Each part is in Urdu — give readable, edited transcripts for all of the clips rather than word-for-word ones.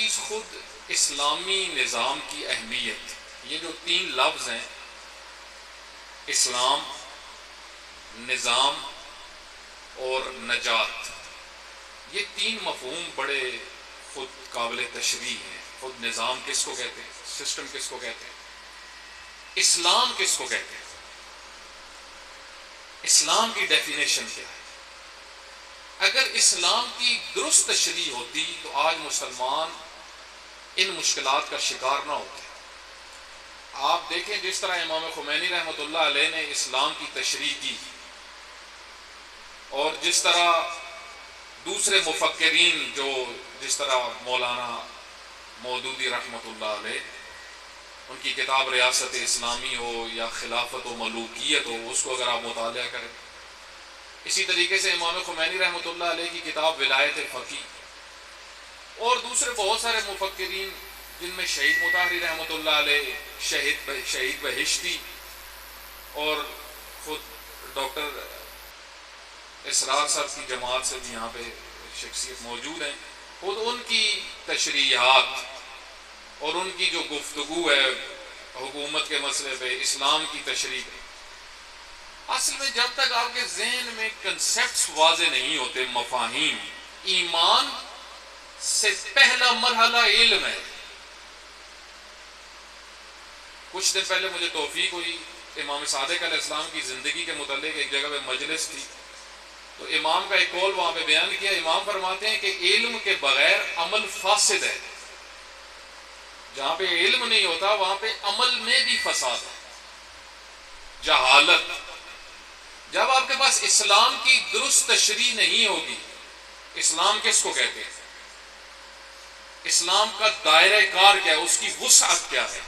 چیز خود اسلامی نظام کی اہمیت، یہ جو تین لفظ ہیں اسلام، نظام اور نجات، یہ تین مفہوم بڑے خود قابل تشریح ہیں. خود نظام کس کو کہتے ہیں، سسٹم کس کو کہتے ہیں، اسلام کس کو کہتے ہیں، اسلام کی ڈیفینیشن کیا ہے. اگر اسلام کی درست تشریح ہوتی تو آج مسلمان ان مشکلات کا شکار نہ ہوتے. آپ دیکھیں جس طرح امام خمینی رحمۃ اللہ علیہ نے اسلام کی تشریح کی، اور جس طرح دوسرے مفکرین جو جس طرح مولانا مودودی رحمۃ اللہ علیہ، ان کی کتاب ریاست اسلامی ہو یا خلافت و ملوکیت ہو، اس کو اگر آپ مطالعہ کریں. اسی طریقے سے امام خمینی رحمۃ اللہ علیہ کی کتاب ولایت فقیہ، اور دوسرے بہت سارے مفکرین جن میں شہید مطہری رحمۃ اللہ علیہ، شہید بہشتی، اور خود ڈاکٹر اسرار صاحب کی جماعت سے بھی یہاں پہ شخصیت موجود ہیں. خود ان کی تشریحات اور ان کی جو گفتگو ہے حکومت کے مسئلے پہ، اسلام کی تشریح پہ، اصل میں جب تک آپ کے ذہن میں کنسیپٹس واضح نہیں ہوتے، مفاہیم، ایمان سے پہلا مرحلہ علم ہے. کچھ دن پہلے مجھے توفیق ہوئی، امام صادق علیہ السلام کی زندگی کے متعلق ایک جگہ پہ مجلس تھی، تو امام کا ایک قول وہاں پہ بیان کیا. امام فرماتے ہیں کہ علم کے بغیر عمل فاسد ہے. جہاں پہ علم نہیں ہوتا وہاں پہ عمل میں بھی فساد ہے، جہالت. جب آپ کے پاس اسلام کی درست تشریح نہیں ہوگی، اسلام کس کو کہتے ہیں، اسلام کا دائرہ کار کیا ہے، اس کی وسعت کیا ہے.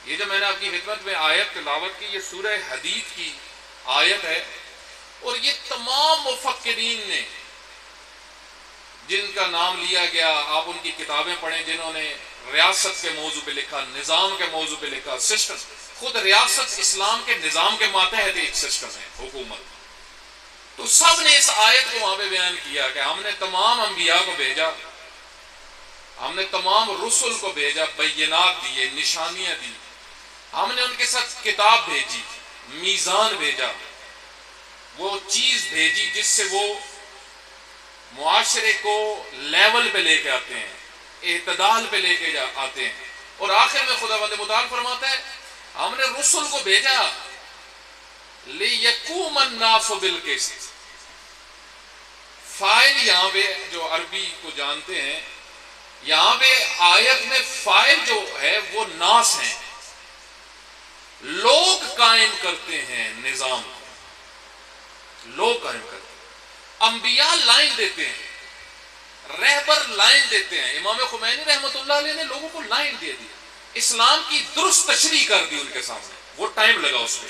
یہ جو میں نے آپ کی خدمت میں آیت تلاوت کی، یہ سورہ حدید کی آیت ہے، اور یہ تمام مفکرین نے جن کا نام لیا گیا، آپ ان کی کتابیں پڑھیں، جنہوں نے ریاست کے موضوع پہ لکھا، نظام کے موضوع پہ لکھا، سسٹم. خود ریاست اسلام کے نظام کے ماتحت ایک سسٹم ہے، حکومت. تو سب نے اس آیت کو وہاں پہ بیان کیا کہ ہم نے تمام انبیاء کو بھیجا، ہم نے تمام رسل کو بھیجا، بینات دیے، نشانیاں دی، ہم نے ان کے ساتھ کتاب بھیجی، میزان بھیجا، وہ چیز بھیجی جس سے وہ معاشرے کو لیول پہ لے کے آتے ہیں، اعتدال پہ لے کے آتے ہیں. اور آخر میں خداوند متعال فرماتا ہے ہم نے رسل کو بھیجا لِيَقُومَ النَّاسُ بِالْقِسْطِ. فاعل یہاں پہ جو عربی کو جانتے ہیں، یہاں پہ آیت میں فاعل جو ہے وہ ناس ہیں، لوگ قائم کرتے ہیں نظام کو، لوگ قائم کرتے ہیں. انبیاء لائن دیتے ہیں، رہبر لائن دیتے ہیں. امام خمینی رحمۃ اللہ علیہ نے لوگوں کو لائن دے دی، اسلام کی درست تشریح کر دی ان کے سامنے. وہ ٹائم لگا اس پہ،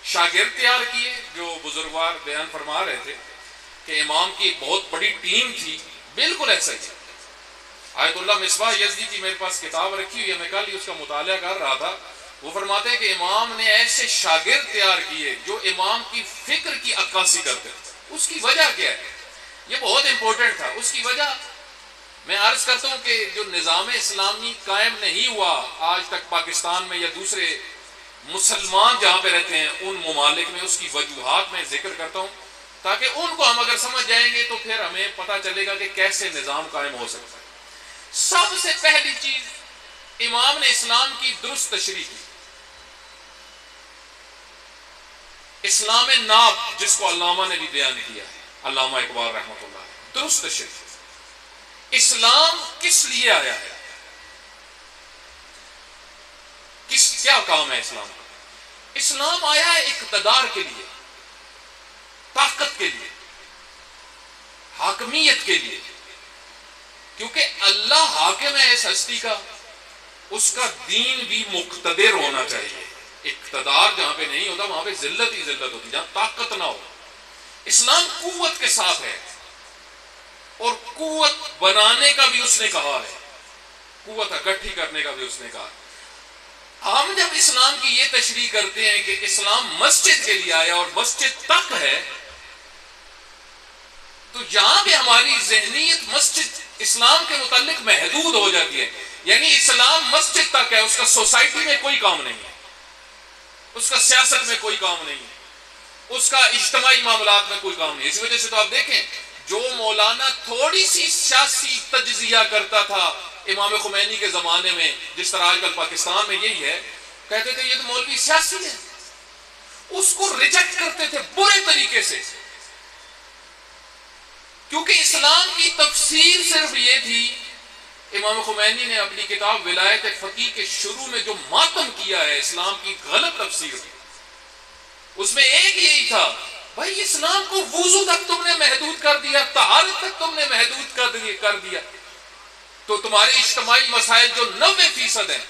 شاگرد تیار کیے. جو بزرگوار بیان فرما رہے تھے کہ امام کی بہت بڑی ٹیم تھی، بالکل ایسا ہی. آیت اللہ مصباح یزدی کی میرے پاس کتاب رکھی ہوئی ہے، میں کل ہی اس کا مطالعہ کر رہا تھا. وہ فرماتے ہیں کہ امام نے ایسے شاگرد تیار کیے جو امام کی فکر کی عکاسی کرتے تھے. اس کی وجہ کیا ہے؟ یہ بہت امپورٹنٹ تھا. اس کی وجہ میں عرض کرتا ہوں کہ جو نظام اسلامی قائم نہیں ہوا آج تک پاکستان میں یا دوسرے مسلمان جہاں پہ رہتے ہیں ان ممالک میں، اس کی وجوہات میں ذکر کرتا ہوں تاکہ ان کو ہم اگر سمجھ جائیں گے تو پھر ہمیں پتہ چلے گا کہ کیسے نظام قائم ہو سکتا ہے. سب سے پہلی چیز امام نے اسلام کی درست تشریح کی. اسلام ناب جس کو علامہ نے بھی بیان کیا ہے، علامہ اقبال رحمۃ اللہ علیہ، درست تشریح. اسلام کس لیے آیا ہے، کیا کام ہے اسلام کا؟ اسلام آیا ہے اقتدار کے لیے، طاقت کے لیے، حاکمیت کے لیے. کیونکہ اللہ حاکم ہے اس ہستی کا، اس کا دین بھی مقتدر ہونا چاہیے. اقتدار جہاں پہ نہیں ہوتا وہاں پہ ذلت ہی ذلت ہوتی، جہاں طاقت نہ ہو. اسلام قوت کے ساتھ ہے، اور قوت بنانے کا بھی اس نے کہا ہے، قوت اکٹھی کرنے کا بھی اس نے کہا. ہم جب اسلام کی یہ تشریح کرتے ہیں کہ اسلام مسجد کے لیے آیا اور مسجد تک ہے، تو یہاں پہ ہماری ذہنیت مسجد اسلام کے متعلق محدود ہو جاتی ہے. یعنی اسلام مسجد تک ہے، اس کا سوسائٹی میں کوئی کام نہیں ہے، اس کا سیاست میں کوئی کام نہیں ہے، اس کا اجتماعی معاملات میں کوئی کام نہیں ہے. اسی وجہ سے تو آپ دیکھیں جو مولانا تھوڑی سی سیاسی تجزیہ کرتا تھا امام خمینی کے زمانے میں، جس طرح آج کل پاکستان میں یہی ہے، کہتے تھے یہ تو مولوی سیاسی ہے، اس کو ریجیکٹ کرتے تھے برے طریقے سے. کیونکہ اسلام کی تفسیر صرف یہ تھی. امام خمینی نے اپنی کتاب ولایت فقیہ کے شروع میں جو ماتم کیا ہے اسلام کی غلط تفسیر میں، اس میں ایک یہی تھا، بھائی اسلام کو وضو تک تم نے محدود کر دیا، طہارت تک تم نے محدود کر دیا، تو تمہارے اجتماعی مسائل جو 90% ہیں،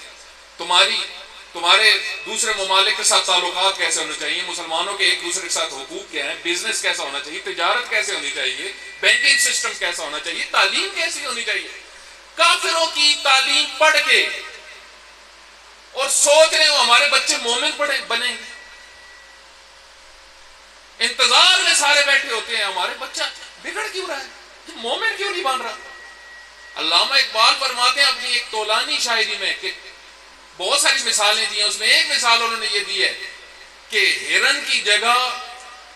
تمہارے دوسرے ممالک کے ساتھ تعلقات کیسے ہونے چاہیے، مسلمانوں کے ایک دوسرے کے ساتھ حقوق کیا ہیں، بزنس کیسا ہونا چاہیے، تجارت کیسے ہونی چاہیے، بینکنگ سسٹم کیسا ہونا چاہیے، تعلیم کیسی ہونی چاہیے. کافروں کی تعلیم پڑھ کے اور سوچ رہے ہو ہمارے بچے مومن بنیں گے، انتظار میں سارے بیٹھے ہوتے ہیں ہمارے بچہ بگڑ کیوں رہا ہے، مومن کیوں نہیں بن رہا. علامہ اقبال فرماتے ہیں اپنی ایک طولانی شاعری میں کہ بہت ساری مثالیں دی ہیں، اس میں ایک مثال انہوں نے یہ دی ہے کہ ہرن کی جگہ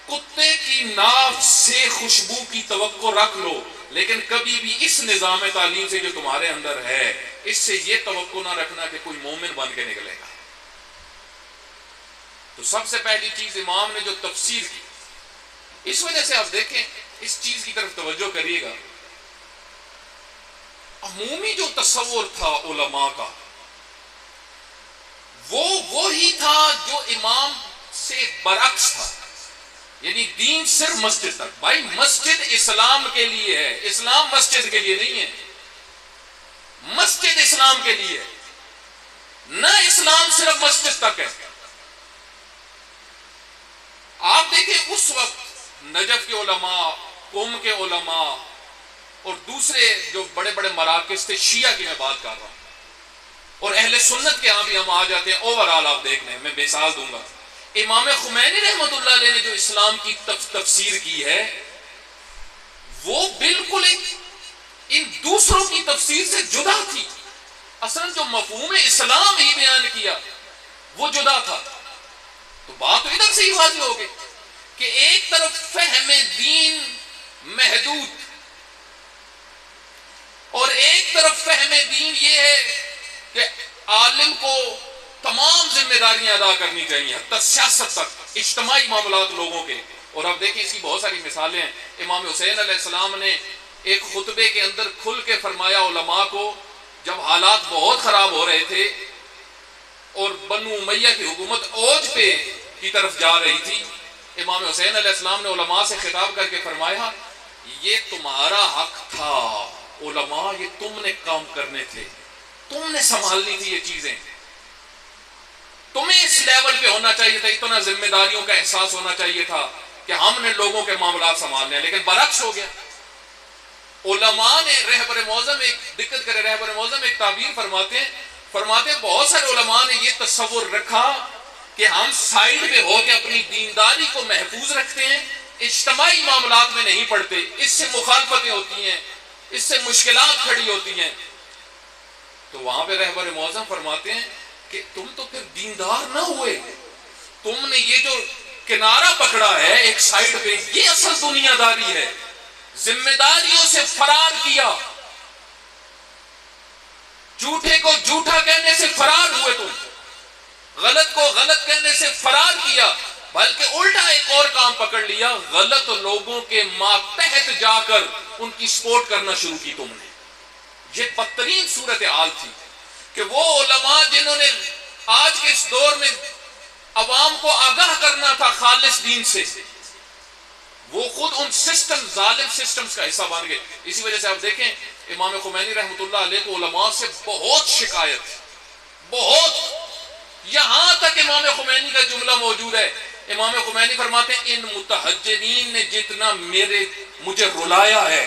کتے کی ناف سے خوشبو کی توقع رکھ لو، لیکن کبھی بھی اس نظام تعلیم سے جو تمہارے اندر ہے اس سے یہ توقع نہ رکھنا کہ کوئی مومن بن کے نکلے گا. تو سب سے پہلی چیز امام نے جو تفسیر کی، اس وجہ سے آپ دیکھیں اس چیز کی طرف توجہ کریے گا، عمومی جو تصور تھا علماء کا وہ وہی تھا جو امام سے برعکس تھا. یعنی دین صرف مسجد تک. بھائی مسجد اسلام کے لیے ہے، اسلام مسجد کے لیے نہیں ہے. مسجد اسلام کے لیے نہ، اسلام صرف مسجد تک ہے. آپ دیکھیں اس وقت نجف کے علماء، قم کے علماء اور دوسرے جو بڑے بڑے مراکز تھے، شیعہ کی میں بات کر رہا ہوں، اور اہل سنت کے ہاں بھی ہم آ جاتے ہیں. اوورآل آپ دیکھ لیں، میں مثال دوں گا. امام خمینی رحمۃ اللہ علیہ نے جو اسلام کی تفسیر کی ہے وہ بالکل ان دوسروں کی تفسیر سے جدا تھی. اصلا جو مفہوم اسلام ہی بیان کیا وہ جدا تھا. تو بات تو ادھر سے ہی واضح ہو گئی کہ ایک طرف فہم دین محدود اور ایک طرف فہم دین یہ ہے کہ عالم کو تمام ذمہ داریاں ادا کرنی چاہیے، حتی سیاست تک، اجتماعی معاملات لوگوں کے. اور اب دیکھیں اس کی بہت ساری مثالیں ہیں. امام حسین علیہ السلام نے ایک خطبے کے اندر کھل کے فرمایا علماء کو، جب حالات بہت خراب ہو رہے تھے اور بنو امیہ کی حکومت اوج پہ کی طرف جا رہی تھی، امام حسین علیہ السلام نے علماء سے خطاب کر کے فرمایا یہ تمہارا حق تھا علماء، یہ تم نے کام کرنے تھے، تم نے سنبھالنی تھی یہ چیزیں، تمہیں اس لیول پہ ہونا چاہیے تھا، اتنا ذمہ داریوں کا احساس ہونا چاہیے تھا کہ ہم نے لوگوں کے معاملات سنبھالنے ہیں. لیکن برعکس ہو گیا. علماء نے رہبر معظم ایک دقت کرے، رہبر معظم ایک تعبیر فرماتے ہیں بہت سارے علماء نے یہ تصور رکھا کہ ہم سائیڈ پہ ہو کے اپنی دینداری کو محفوظ رکھتے ہیں، اجتماعی معاملات میں نہیں پڑتے، اس سے مخالفتیں ہوتی ہیں، اس سے مشکلات کھڑی ہوتی ہیں. تو وہاں پہ رہبر معظم فرماتے ہیں کہ تم تو پھر دیندار نہ ہوئے، تم نے یہ جو کنارہ پکڑا ہے ایک سائیڈ پہ، یہ اصل دنیا داری ہے. ذمہ داریوں سے فرار کیا، جھوٹے کو جھوٹا کہنے سے فرار ہوئے، تم غلط کو غلط کہنے سے فرار کیا، بلکہ الٹا ایک اور کام پکڑ لیا، غلط لوگوں کے ماتحت جا کر ان کی سپورٹ کرنا شروع کی تم نے. یہ بدترین صورتحال تھی کہ وہ علماء جنہوں نے آج کے اس دور میں عوام کو آگاہ کرنا تھا خالص دین سے، وہ خود ان ظالم سسٹمز کا حصہ بن گئے. اسی وجہ سے آپ دیکھیں امام خمینی رحمۃ اللہ علیہ کو علماء سے بہت شکایت، بہت، یہاں تک امام خمینی کا جملہ موجود ہے. امام خمینی فرماتے ہیں ان متحجرین نے جتنا مجھے رلایا ہے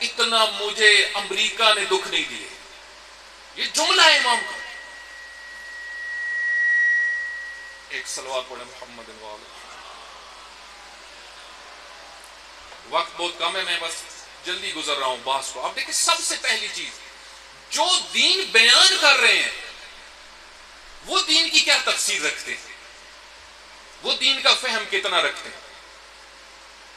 اتنا مجھے امریکہ نے دکھ نہیں دیے. یہ جملہ ہے امام کا. ایک صلوات پڑھیں محمد وقت بہت کم ہے، میں بس جلدی گزر رہا ہوں بحث کو. اب دیکھیں سب سے پہلی چیز، جو دین بیان کر رہے ہیں وہ دین کی کیا تفسیر رکھتے ہیں، وہ دین کا فہم کتنا رکھتے ہیں.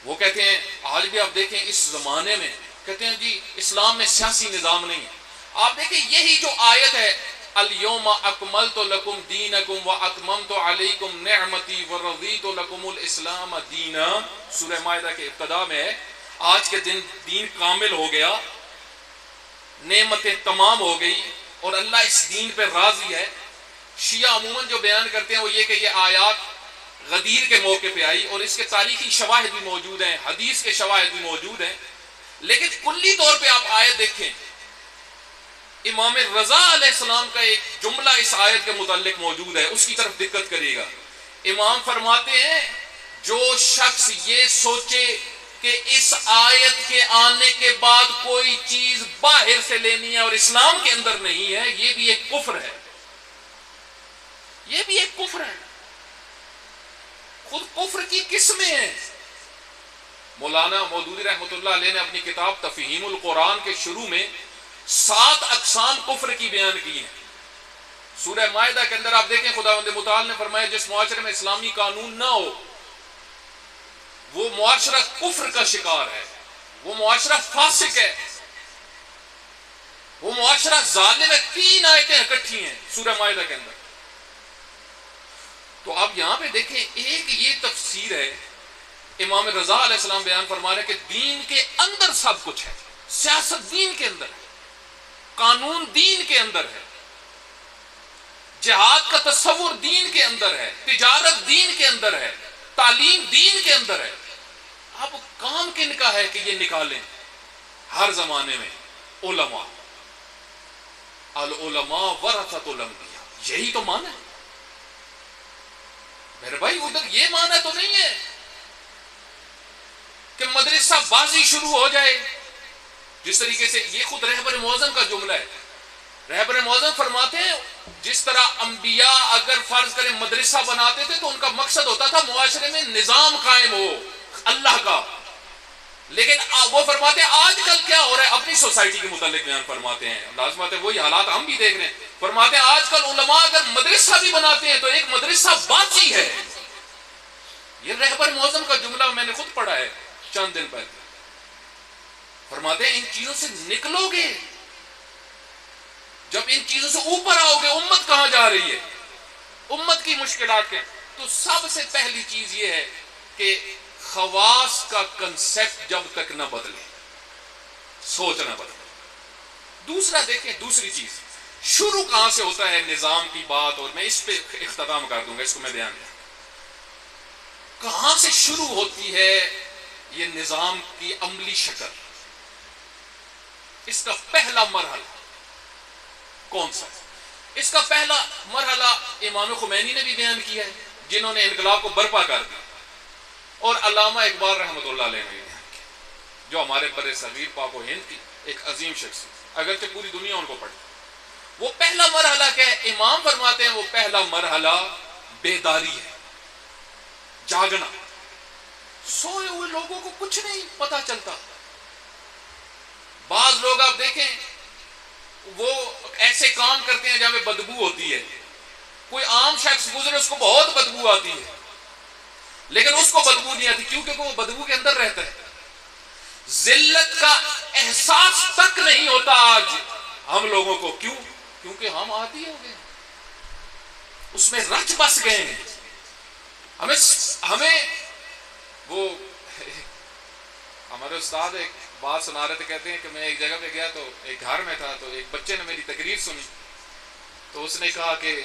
وہ کہتے ہیں آج بھی آپ دیکھیں اس زمانے میں کہتے ہیں جی اسلام میں سیاسی نظام نہیں ہے. آپ دیکھیں یہی جو آیت ہے الیوم اکملت لکم دینکم واتممت علیکم نعمتی ورضیت لکم الاسلام دینا، سورہ مائدہ کے ابتدا میں ہے آج کے دن دین کامل ہو گیا، نعمتیں تمام ہو گئی اور اللہ اس دین پہ راضی ہے. شیعہ عموماً جو بیان کرتے ہیں وہ یہ کہ یہ آیات غدیر کے موقع پہ آئی اور اس کے تاریخی شواہد بھی موجود ہیں، حدیث کے شواہد بھی موجود ہیں. لیکن کلی طور پہ آپ آیت دیکھیں، امام رضا علیہ السلام کا ایک جملہ اس آیت کے متعلق موجود ہے، اس کی طرف دقت کریے گا. امام فرماتے ہیں جو شخص یہ سوچے کہ اس آیت کے آنے کے بعد کوئی چیز باہر سے لینی ہے اور اسلام کے اندر نہیں ہے، یہ بھی ایک کفر ہے، یہ بھی ایک کفر ہے. خود کفر کی قسمیں ہیں. مولانا مودودی رحمۃ اللہ علیہ نے اپنی کتاب تفہیم القرآن کے شروع میں 7 اقسام کفر کی بیان کی ہیں. سورہ مائدہ کے اندر آپ دیکھیں خداوند متعال نے فرمایا جس معاشرے میں اسلامی قانون نہ ہو وہ معاشرہ کفر کا شکار ہے، وہ معاشرہ فاسق ہے، وہ معاشرہ ظالم ہے. 3 آیتیں اکٹھی ہیں سورہ مائدہ کے اندر. تو آپ یہاں پہ دیکھیں ایک یہ تفسیر ہے، امام رضا علیہ السلام بیان فرما رہے ہیں کہ دین کے اندر سب کچھ ہے، سیاست دین کے اندر ہے، قانون دین کے اندر ہے، جہاد کا تصور دین کے اندر ہے، تجارت دین کے اندر ہے، تعلیم دین کے اندر ہے. اب کام کن کا ہے کہ یہ نکالیں؟ ہر زمانے میں علماء، العلماء ورثۃ الانبیاء، یہی تو معنی ہے. میرے بھائی ادھر یہ معنی تو نہیں ہے کہ مدرسہ بازی شروع ہو جائے. جس طریقے سے یہ خود رہبر معظم کا جملہ ہے. رہبر معظم فرماتے ہیں جس طرح انبیاء اگر فرض کریں مدرسہ بناتے تھے تو ان کا مقصد ہوتا تھا معاشرے میں نظام قائم ہو اللہ کا. لیکن وہ فرماتے ہیں آج کل کیا ہو رہا ہے، اپنی سوسائٹی کے متعلق بیان فرماتے ہیں، لازمات ہے وہی حالات ہم بھی دیکھ رہے ہیں. فرماتے ہیں آج کل علماء اگر مدرسہ بھی بناتے ہیں تو ایک مدرسہ باقی ہے. یہ رہبر معظم کا جملہ میں نے خود پڑھا ہے چند دن پہلے. فرماتے ہیں ان چیزوں سے نکلو گے، جب ان چیزوں سے اوپر آؤ گے امت کہاں جا رہی ہے، امت کی مشکلات کے. تو سب سے پہلی چیز یہ ہے کہ خواص کا کنسپٹ جب تک نہ بدلے، سوچ نہ بدلے. دوسرا دیکھیں، دوسری چیز شروع کہاں سے ہوتا ہے نظام کی بات، اور میں اس پہ اختتام کر دوں گا، اس کو میں بیان دوں. کہاں سے شروع ہوتی ہے یہ نظام کی عملی شکل؟ اس کا پہلا مرحلہ کون سا ہے؟ اس کا پہلا مرحلہ امام خمینی نے بھی بیان کیا ہے، جنہوں نے انقلاب کو برپا کر دیا، اور علامہ اقبال رحمۃ اللہ علیہ نے بھی بیان کیا، جو ہمارے بر صغیر پاک و ہند کی ایک عظیم شخص، اگرچہ پوری دنیا ان کو پڑھتی. وہ پہلا مرحلہ کیا ہے؟ امام فرماتے ہیں وہ پہلا مرحلہ بیداری ہے، جاگنا. سوئے ہوئے لوگوں کو کچھ نہیں پتا چلتا. بعض لوگ آپ دیکھیں وہ ایسے کام کرتے ہیں جہاں پہ بدبو ہوتی ہے. کوئی عام شخص گزرے اس کو بہت بدبو آتی ہے، لیکن اس کو بدبو نہیں آتی کیونکہ وہ بدبو کے اندر رہتا ہے. ذلت کا احساس تک نہیں ہوتا آج ہم لوگوں کو. کیوں؟ کیونکہ ہم عادی ہو گئے، اس میں رچ بس گئے ہیں. ہمیں وہ ہمارے استاد ایک بات سنا رہے تھے، کہتے ہیں کہ میں ایک جگہ پہ گیا تو ایک گھر میں تھا، تو ایک بچے نے میری تقریر سنی تو اس نے کہا کہ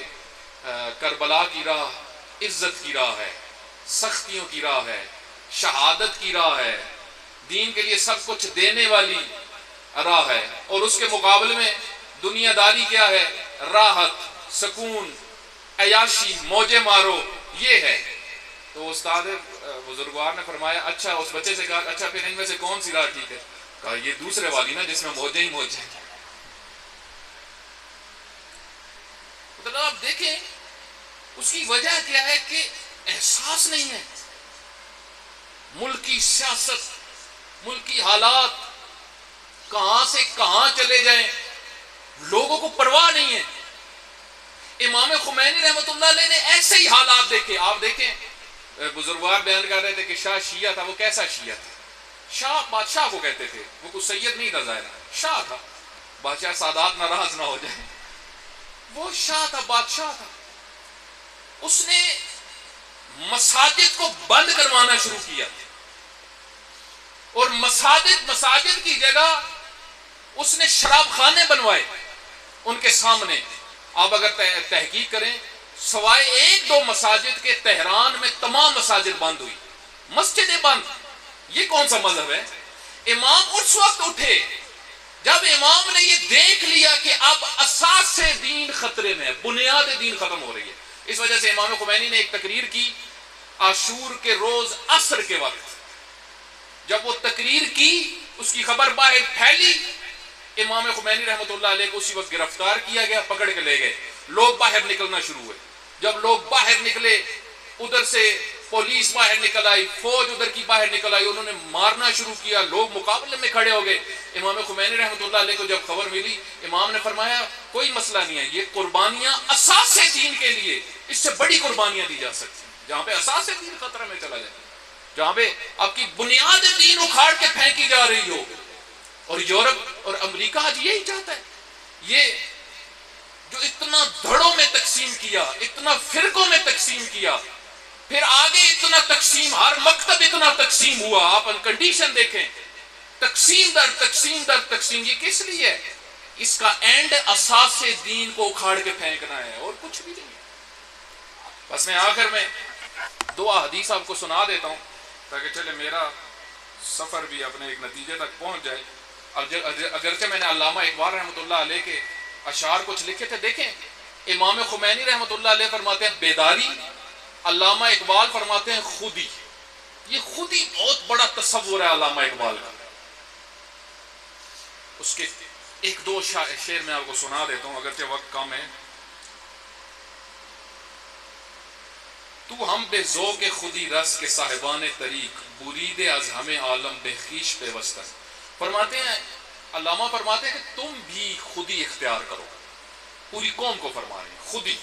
کربلا کی راہ عزت کی راہ ہے، سختیوں کی راہ ہے، شہادت کی راہ ہے، دین کے لیے سب کچھ دینے والی راہ ہے، اور اس کے مقابلے میں دنیا داری کیا ہے؟ راحت، سکون، عیاشی، موجے مارو، یہ ہے. تو استاد بزرگوار نے فرمایا اچھا، اس بچے سے کہا اچھا پھر ان میں سے کون سی راہ ٹھیک ہے؟ کہا یہ دوسرے والی نا جس میں موجے ہی موجے. آپ دیکھیں اس کی وجہ کیا ہے کہ احساس نہیں ہے. ملک کی سیاست ملکی حالات کہاں سے کہاں چلے جائیں لوگوں کو پرواہ نہیں ہے. امام خمینی رحمۃ اللہ علیہ نے ایسے ہی حالات دیکھے. آپ دیکھیں بزرگوار بیان کر رہے تھے کہ شاہ شیعہ تھا. وہ کیسا شیعہ تھا؟ شاہ بادشاہ کو کہتے تھے. وہ کوئی سید نہیں تھا ظاہر، شاہ تھا. بادشاہ سادات ناراض نہ ہو جائے. وہ شاہ تھا، بادشاہ تھا. اس نے مساجد کو بند کروانا شروع کیا اور مساجد کی جگہ اس نے شراب خانے بنوائے ان کے سامنے. آپ اگر تحقیق کریں سوائے ایک دو مساجد کے تہران میں تمام مساجد بند ہوئی، مسجدیں بند. یہ کون سا مذہب ہے؟ امام اس وقت اٹھے جب امام نے یہ دیکھ لیا کہ اب اساس دین خطرے میں ہے، بنیاد دین ختم ہو رہی ہے. اس وجہ سے امام خمینی نے ایک تقریر کی عاشور کے روز عصر کے وقت. جب وہ تقریر کی اس کی خبر باہر پھیلی، امام خمینی رحمۃ اللہ علیہ کو اسی وقت گرفتار کیا گیا، پکڑ کے لے گئے. لوگ باہر نکلنا شروع ہوئے. جب لوگ باہر نکلے ادھر سے پولیس باہر نکل آئی، فوج ادھر کی باہر نکل آئی، انہوں نے مارنا شروع کیا. لوگ مقابلے میں کھڑے ہو گئے. امام خمینی رحمۃ اللہ علیہ کو جب خبر ملی، امام نے فرمایا کوئی مسئلہ نہیں ہے، یہ قربانیاں اساس دین کے لیے، اس سے بڑی قربانیاں دی جا سکتی ہیں. جہاں پہ اساس دین خطرے میں چلا جائے، جہاں پہ آپ کی بنیاد دین اکھاڑ کے پھینکی جا رہی ہو. اور یورپ اور امریکہ آج یہی چاہتا ہے. یہ جو اتنا دھڑوں میں تقسیم کیا، اتنا فرقوں میں تقسیم کیا، پھر آگے اتنا تقسیم، ہر مکتب اتنا تقسیم ہوا. آپ کنڈیشن دیکھیں، تقسیم در تقسیم در تقسیم. یہ کس لیے ہے؟ اس کا اینڈ اساس دین کو اکھاڑ کے پھینکنا ہے اور کچھ بھی نہیں. بس میں آخر میں دو احادیث آپ کو سنا دیتا ہوں تاکہ چلے میرا سفر بھی اپنے ایک نتیجے تک پہنچ جائے. اگرچہ میں نے علامہ اقبال رحمۃ اللہ علیہ کے اشعار کچھ لکھے تھے. دیکھیں امام خمینی رحمۃ اللہ علیہ فرماتے ہیں بیداری، علامہ اقبال فرماتے ہیں خودی. یہ خودی بہت بڑا تصور ہے علامہ اقبال کا. اس کے ایک دو شعر میں آپ کو سنا دیتا ہوں اگرچہ وقت کم ہے. تو ہم بے ذوق خودی رس کے صاحبان طریق، برید از ہمیں عالم بے خویش پیوستہ. فرماتے ہیں علامہ فرماتے ہیں کہ تم بھی خودی اختیار کرو. پوری قوم کو فرما رہے ہیں خودی.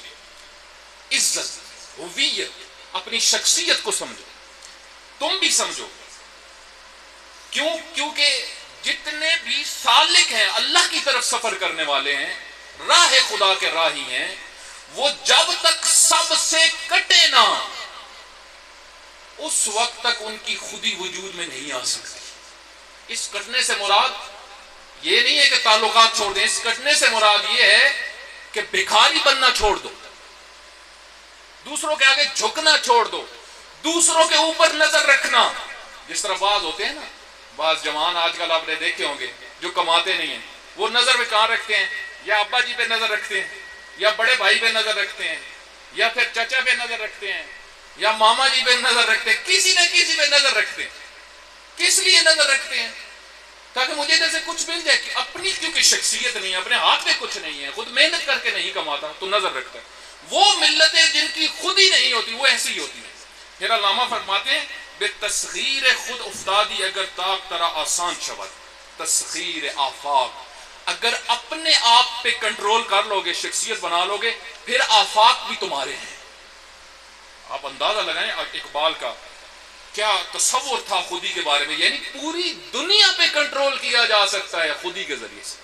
عزت، ہویت، اپنی شخصیت کو سمجھو. تم بھی سمجھو. کیونکہ جتنے بھی سالک ہیں، اللہ کی طرف سفر کرنے والے ہیں، راہ خدا کے راہی ہیں، وہ جب تک سب سے کٹے نہ اس وقت تک ان کی خودی وجود میں نہیں آ سکتی. اس کٹنے سے مراد یہ نہیں ہے کہ تعلقات چھوڑ دیں. اس کٹنے سے مراد یہ ہے کہ بھکاری بننا چھوڑ دو، دوسروں کے آگے جھکنا چھوڑ دو، دوسروں کے اوپر نظر رکھنا. جس طرح بعض ہوتے ہیں نا، بعض جوان آج کل آپ نے دیکھے ہوں گے جو کماتے نہیں ہیں، وہ نظر پہ کہاں رکھتے ہیں؟ یا ابا جی پہ نظر رکھتے ہیں، یا بڑے بھائی پہ نظر رکھتے ہیں، یا پھر چچا پہ نظر رکھتے ہیں، یا ماما جی پہ نظر رکھتے ہیں. کسی نہ کسی پہ نظر رکھتے ہیں. کس لیے نظر رکھتے ہیں؟ تاکہ مجھے جیسے کچھ مل جائے. کہ اپنی کیونکہ شخصیت نہیں ہے، اپنے ہاتھ میں کچھ نہیں ہے، خود محنت کر کے نہیں کماتا تو نظر رکھتا ہے. وہ ملتیں جن کی خود ہی نہیں ہوتی وہ ایسی ہی ہوتی ہیں. پھر علامہ فرماتے ہیں بے تسخیر خود افتادی اگر طاق ترا آسان شود تسخیر آفاق. اگر اپنے آپ پہ کنٹرول کر لو گے، شخصیت بنا لو گے، پھر آفاق بھی تمہارے ہیں. آپ اندازہ لگائیں اقبال کا کیا تصور تھا خودی کے بارے میں. یعنی پوری دنیا پہ کنٹرول کیا جا سکتا ہے خودی کے ذریعے سے.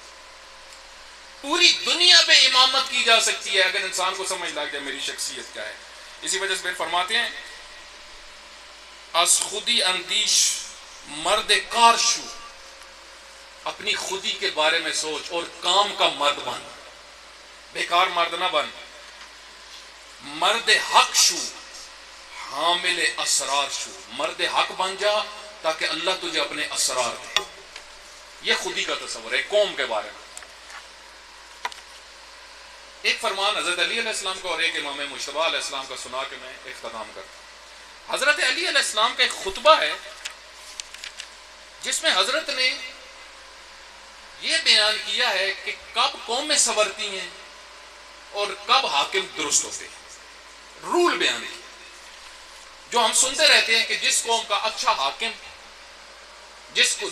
پوری دنیا پہ امامت کی جا سکتی ہے اگر انسان کو سمجھ لگ جائے میری شخصیت کیا ہے. اسی وجہ سے پھر فرماتے ہیں از خودی اندیش مرد کار شو. اپنی خودی کے بارے میں سوچ اور کام کا مرد بن، بیکار مرد نہ بن. مرد حق شو حامل اسرار شو. مرد حق بن جا تاکہ اللہ تجھے اپنے اسرار دے. یہ خودی کا تصور ہے قوم کے بارے میں. ایک فرمان حضرت علی علیہ السلام کا اور ایک امام مجتبیٰ علیہ السلام کا سنا کے میں اختتام کرتا ہوں. حضرت علی علیہ السلام کا ایک خطبہ ہے جس میں حضرت نے یہ بیان کیا ہے کہ کب قومیں سنورتی ہیں اور کب حاکم درست ہوتے ہیں. رول بیان کیا جو ہم سنتے رہتے ہیں کہ جس قوم کا اچھا حاکم،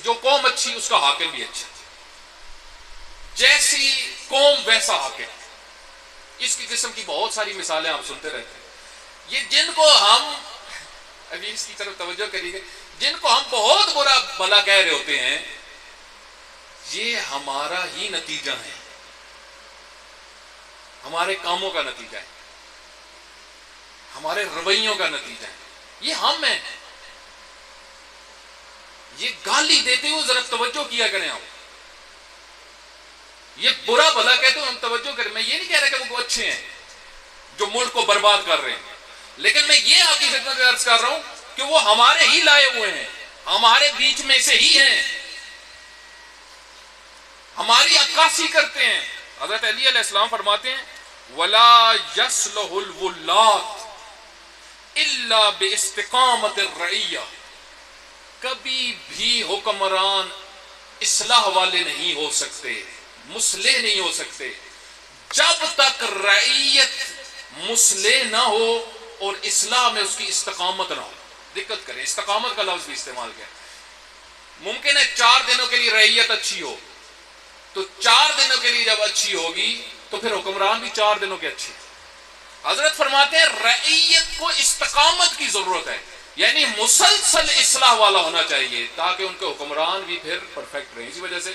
جو قوم اچھی اس کا حاکم بھی اچھا، جیسی قوم ویسا حاکم۔ اس کی قسم کی بہت ساری مثالیں آپ سنتے رہتے ہیں۔ یہ جن کو ہم ابھی اس کی طرف توجہ کریے، جن کو ہم بہت برا بھلا کہہ رہے ہوتے ہیں، یہ ہمارا ہی نتیجہ ہے، ہمارے کاموں کا نتیجہ ہے، ہمارے رویوں کا نتیجہ ہے، یہ ہم ہیں۔ یہ گالی دیتے ہوئے ذرا توجہ کیا کریں آپ، یہ برا بھلا کہتے ہوئے ہم توجہ کریں۔ میں یہ نہیں کہہ رہا کہ وہ اچھے ہیں جو ملک کو برباد کر رہے ہیں، لیکن میں یہ آپ کی خدمت میں عرض کر رہا ہوں کہ وہ ہمارے ہی لائے ہوئے ہیں، ہمارے بیچ میں سے ہی ہیں، ہماری عکاسی کرتے ہیں۔ حضرت علی علیہ السلام فرماتے ہیں وَلَا يَصْلُحُ الْوُلَّاةُ إِلَّا بِاسْتِقَامَةِ الرَّعِيَّةِ، کبھی بھی حکمران اصلاح والے نہیں ہو سکتے، مصلح نہیں ہو سکتے، جب تک رعیت مصلح نہ ہو اور اصلاح میں اس کی استقامت نہ ہو۔ دقت کریں، استقامت کا لفظ بھی استعمال کیا۔ ممکن ہے 4 دنوں کے لیے رعیت اچھی ہو، تو 4 دنوں کے لیے جب اچھی ہوگی تو پھر حکمران بھی 4 دنوں کے اچھے۔ حضرت فرماتے ہیں رعیت کو استقامت کی ضرورت ہے، یعنی مسلسل اصلاح والا ہونا چاہیے تاکہ ان کے حکمران بھی پھر پرفیکٹ رہیں۔ اسی وجہ سے